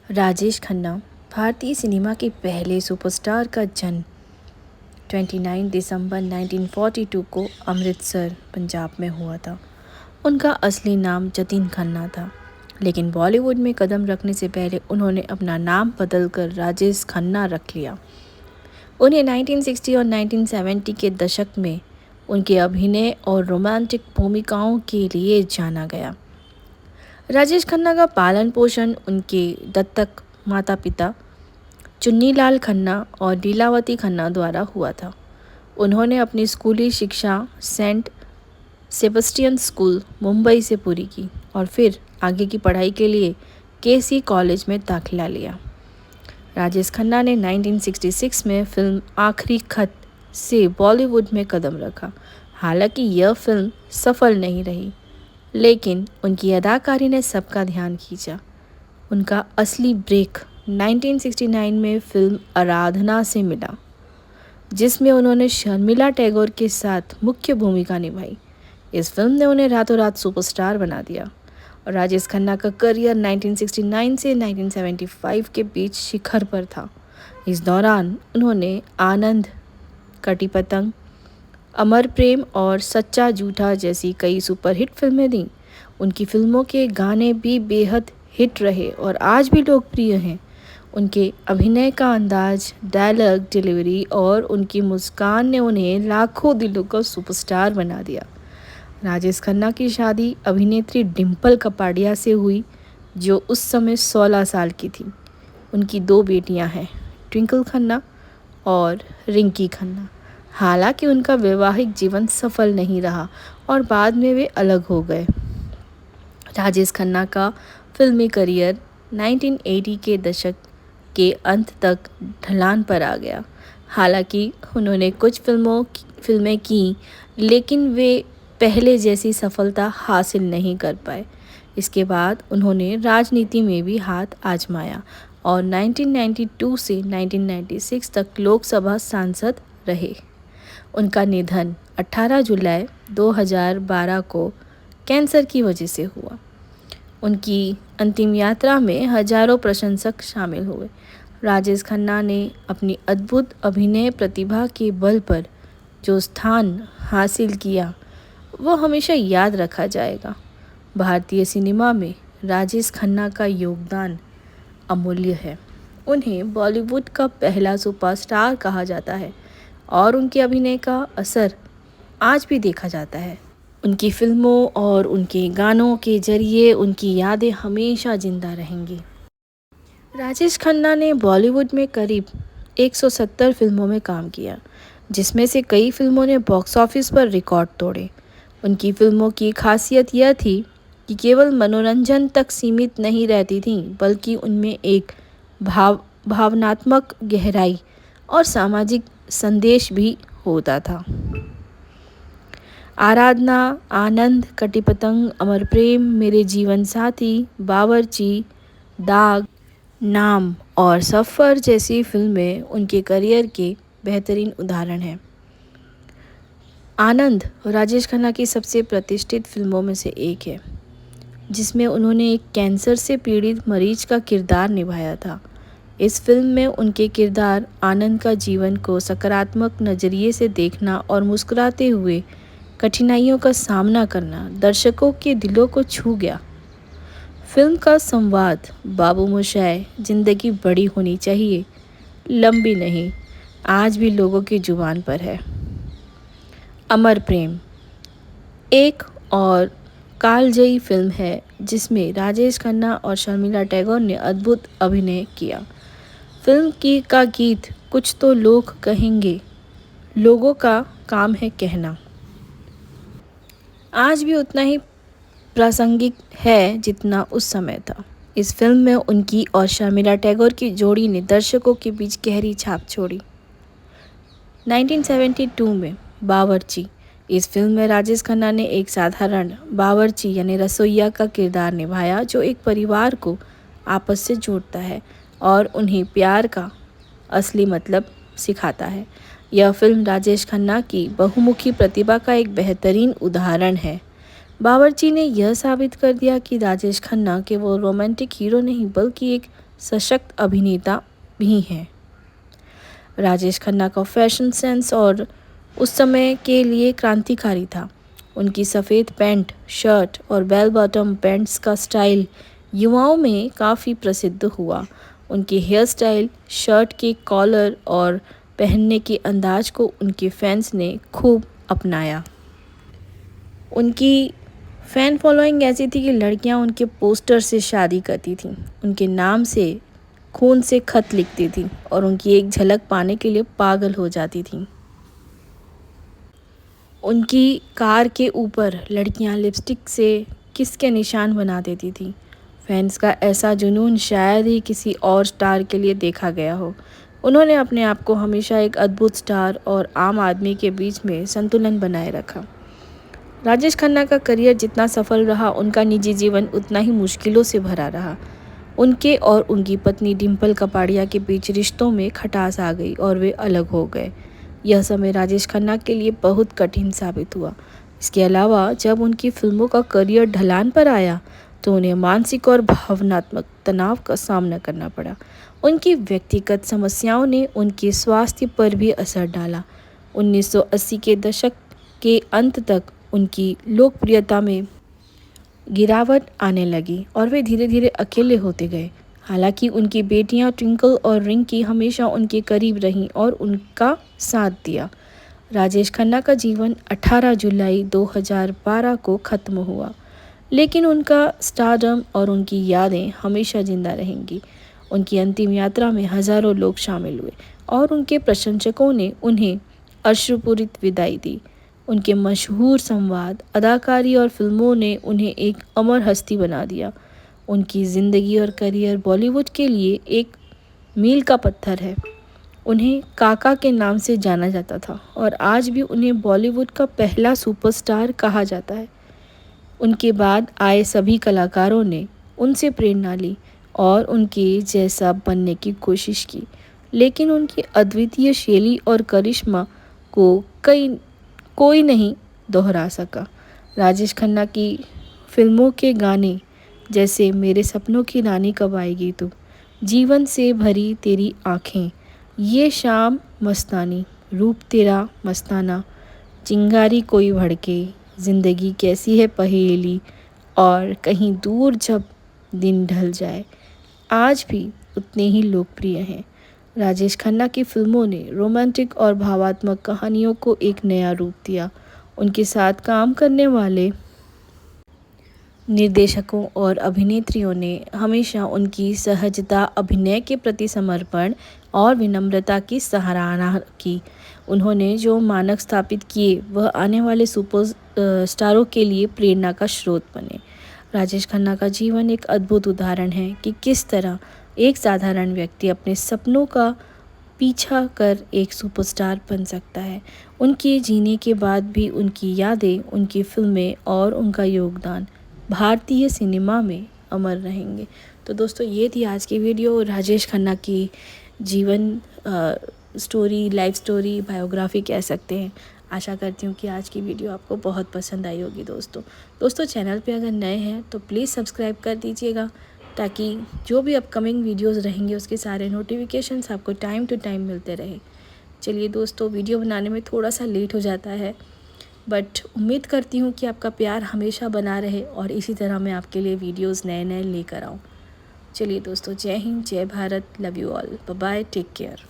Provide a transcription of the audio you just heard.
राजेश खन्ना भारतीय सिनेमा के पहले सुपरस्टार का जन्म 29 दिसंबर 1942 को अमृतसर, पंजाब में हुआ था। उनका असली नाम जतिन खन्ना था, लेकिन बॉलीवुड में कदम रखने से पहले उन्होंने अपना नाम बदलकर राजेश खन्ना रख लिया। उन्हें 1960 और 1970 के दशक में उनके अभिनय और रोमांटिक भूमिकाओं के लिए जाना गया। राजेश खन्ना का पालन पोषण उनके दत्तक माता पिता चुन्नीलाल खन्ना और लीलावती खन्ना द्वारा हुआ था। उन्होंने अपनी स्कूली शिक्षा सेंट सेबेस्टियन स्कूल, मुंबई से पूरी की और फिर आगे की पढ़ाई के लिए केसी कॉलेज में दाखिला लिया। राजेश खन्ना ने 1966 में फिल्म आखिरी खत से बॉलीवुड में कदम रखा। हालांकि यह फिल्म सफल नहीं रही, लेकिन उनकी अदाकारी ने सबका ध्यान खींचा। उनका असली ब्रेक 1969 में फिल्म आराधना से मिला, जिसमें उन्होंने शर्मिला टैगोर के साथ मुख्य भूमिका निभाई। इस फिल्म ने उन्हें रातों रात सुपरस्टार बना दिया और राजेश खन्ना का करियर 1969 से 1975 के बीच शिखर पर था। इस दौरान उन्होंने आनंद, कटी पतंग, अमर प्रेम और सच्चा झूठा जैसी कई सुपरहिट फिल्में दी। उनकी फिल्मों के गाने भी बेहद हिट रहे और आज भी लोकप्रिय हैं। उनके अभिनय का अंदाज, डायलॉग डिलीवरी और उनकी मुस्कान ने उन्हें लाखों दिलों का सुपरस्टार बना दिया। राजेश खन्ना की शादी अभिनेत्री डिम्पल कपाड़िया से हुई, जो उस समय 16 साल की थी। उनकी 2 बेटियां हैं, ट्विंकल खन्ना और रिंकी खन्ना। हालांकि उनका वैवाहिक जीवन सफल नहीं रहा और बाद में वे अलग हो गए। राजेश खन्ना का फिल्मी करियर 1980 के दशक के अंत तक ढलान पर आ गया। हालांकि उन्होंने कुछ फिल्में की, लेकिन वे पहले जैसी सफलता हासिल नहीं कर पाए। इसके बाद उन्होंने राजनीति में भी हाथ आजमाया और 1992 से 1996 तक लोकसभा सांसद रहे। उनका निधन 18 जुलाई 2012 को कैंसर की वजह से हुआ। उनकी अंतिम यात्रा में हजारों प्रशंसक शामिल हुए। राजेश खन्ना ने अपनी अद्भुत अभिनय प्रतिभा के बल पर जो स्थान हासिल किया, वो हमेशा याद रखा जाएगा। भारतीय सिनेमा में राजेश खन्ना का योगदान अमूल्य है। उन्हें बॉलीवुड का पहला सुपरस्टार कहा जाता है और उनके अभिनय का असर आज भी देखा जाता है। उनकी फिल्मों और उनके गानों के जरिए उनकी यादें हमेशा जिंदा रहेंगी। राजेश खन्ना ने बॉलीवुड में करीब 170 फिल्मों में काम किया, जिसमें से कई फिल्मों ने बॉक्स ऑफिस पर रिकॉर्ड तोड़े। उनकी फिल्मों की खासियत यह थी कि केवल मनोरंजन तक सीमित नहीं रहती थीं, बल्कि उनमें एक भावनात्मक गहराई और सामाजिक संदेश भी होता था। आराधना, आनंद, कटी पतंग, अमर प्रेम, मेरे जीवन साथी, बावर्ची, दाग, नाम और सफ़र जैसी फिल्में उनके करियर के बेहतरीन उदाहरण हैं। आनंद राजेश खन्ना की सबसे प्रतिष्ठित फिल्मों में से एक है, जिसमें उन्होंने एक कैंसर से पीड़ित मरीज का किरदार निभाया था। इस फिल्म में उनके किरदार आनंद का जीवन को सकारात्मक नज़रिए से देखना और मुस्कुराते हुए कठिनाइयों का सामना करना दर्शकों के दिलों को छू गया। फिल्म का संवाद, बाबू मोशाय, जिंदगी बड़ी होनी चाहिए, लंबी नहीं, आज भी लोगों की जुबान पर है। अमर प्रेम एक और कालजयी फिल्म है, जिसमें राजेश खन्ना और शर्मिला टैगोर ने अद्भुत अभिनय किया। फिल्म का गीत कुछ तो लोग कहेंगे, लोगों का काम है कहना, आज भी उतना ही प्रासंगिक है जितना उस समय था। इस फिल्म में उनकी और शर्मिला टैगोर की जोड़ी ने दर्शकों के बीच गहरी छाप छोड़ी। 1972 में बावर्ची, इस फिल्म में राजेश खन्ना ने एक साधारण बावर्ची यानी रसोइया का किरदार निभाया, जो एक परिवार को आपस से जोड़ता है और उन्हें प्यार का असली मतलब सिखाता है। यह फिल्म राजेश खन्ना की बहुमुखी प्रतिभा का एक बेहतरीन उदाहरण है। बावर्ची ने यह साबित कर दिया कि राजेश खन्ना केवल रोमांटिक हीरो नहीं बल्कि एक सशक्त अभिनेता भी हैं। राजेश खन्ना का फैशन सेंस और उस समय के लिए क्रांतिकारी था। उनकी सफ़ेद पैंट, शर्ट और बेल बॉटम पैंट्स का स्टाइल युवाओं में काफ़ी प्रसिद्ध हुआ। उनकी हेयर स्टाइल, शर्ट के कॉलर और पहनने के अंदाज को उनके फैंस ने खूब अपनाया। उनकी फ़ैन फॉलोइंग ऐसी थी कि लड़कियां उनके पोस्टर से शादी करती थीं, उनके नाम से खून से खत लिखती थीं और उनकी एक झलक पाने के लिए पागल हो जाती थीं। उनकी कार के ऊपर लड़कियां लिपस्टिक से किस के निशान बना देती थीं। फैंस का ऐसा जुनून शायद ही किसी और स्टार के लिए देखा गया हो। उन्होंने अपने आप को हमेशा एक अद्भुत स्टार और आम आदमी के बीच में संतुलन बनाए रखा। राजेश खन्ना का करियर जितना सफल रहा, उनका निजी जीवन उतना ही मुश्किलों से भरा रहा। उनके और उनकी पत्नी डिम्पल कपाड़िया के बीच रिश्तों में खटास आ गई और वे अलग हो गए। यह समय राजेश खन्ना के लिए बहुत कठिन साबित हुआ। इसके अलावा जब उनकी फिल्मों का करियर ढलान पर आया तो उन्हें मानसिक और भावनात्मक तनाव का सामना करना पड़ा। उनकी व्यक्तिगत समस्याओं ने उनके स्वास्थ्य पर भी असर डाला। 1980 के दशक के अंत तक उनकी लोकप्रियता में गिरावट आने लगी और वे धीरे धीरे अकेले होते गए। हालांकि उनकी बेटियां ट्विंकल और रिंकी हमेशा उनके करीब रहीं और उनका साथ दिया। राजेश खन्ना का जीवन 18 जुलाई 2012 को ख़त्म हुआ, लेकिन उनका स्टारडम और उनकी यादें हमेशा जिंदा रहेंगी। उनकी अंतिम यात्रा में हज़ारों लोग शामिल हुए और उनके प्रशंसकों ने उन्हें अश्रुपूरित विदाई दी। उनके मशहूर संवाद, अदाकारी और फिल्मों ने उन्हें एक अमर हस्ती बना दिया। उनकी ज़िंदगी और करियर बॉलीवुड के लिए एक मील का पत्थर है। उन्हें काका के नाम से जाना जाता था और आज भी उन्हें बॉलीवुड का पहला सुपरस्टार कहा जाता है। उनके बाद आए सभी कलाकारों ने उनसे प्रेरणा ली और उनके जैसा बनने की कोशिश की, लेकिन उनकी अद्वितीय शैली और करिश्मा को कोई नहीं दोहरा सका। राजेश खन्ना की फिल्मों के गाने जैसे मेरे सपनों की रानी कब आएगी तू, जीवन से भरी तेरी आँखें, ये शाम मस्तानी, रूप तेरा मस्ताना, चिंगारी कोई भड़के, ज़िंदगी कैसी है पहेली और कहीं दूर जब दिन ढल जाए, आज भी उतने ही लोकप्रिय हैं। राजेश खन्ना की फिल्मों ने रोमांटिक और भावात्मक कहानियों को एक नया रूप दिया। उनके साथ काम करने वाले निर्देशकों और अभिनेत्रियों ने हमेशा उनकी सहजता, अभिनय के प्रति समर्पण और विनम्रता की सराहना की। उन्होंने जो मानक स्थापित किए वह आने वाले सुपर स्टारों के लिए प्रेरणा का स्रोत बने। राजेश खन्ना का जीवन एक अद्भुत उदाहरण है कि किस तरह एक साधारण व्यक्ति अपने सपनों का पीछा कर एक सुपरस्टार बन सकता है। उनके जीने के बाद भी उनकी यादें, उनकी फिल्में और उनका योगदान भारतीय सिनेमा में अमर रहेंगे। तो दोस्तों, ये थी आज की वीडियो राजेश खन्ना की जीवन स्टोरी, लाइफ स्टोरी, बायोग्राफी कह सकते हैं। आशा करती हूँ कि आज की वीडियो आपको बहुत पसंद आई होगी। दोस्तों चैनल पे अगर नए हैं तो प्लीज़ सब्सक्राइब कर दीजिएगा, ताकि जो भी अपकमिंग वीडियोस रहेंगे उसके सारे नोटिफिकेशंस आपको टाइम टू टाइम मिलते रहे। चलिए दोस्तों, वीडियो बनाने में थोड़ा सा लेट हो जाता है, बट उम्मीद करती हूँ कि आपका प्यार हमेशा बना रहे और इसी तरह मैं आपके लिए वीडियोस नए लेकर आऊँ। चलिए दोस्तों, जय हिंद, जय Bharat, love you all, bye bye, take care.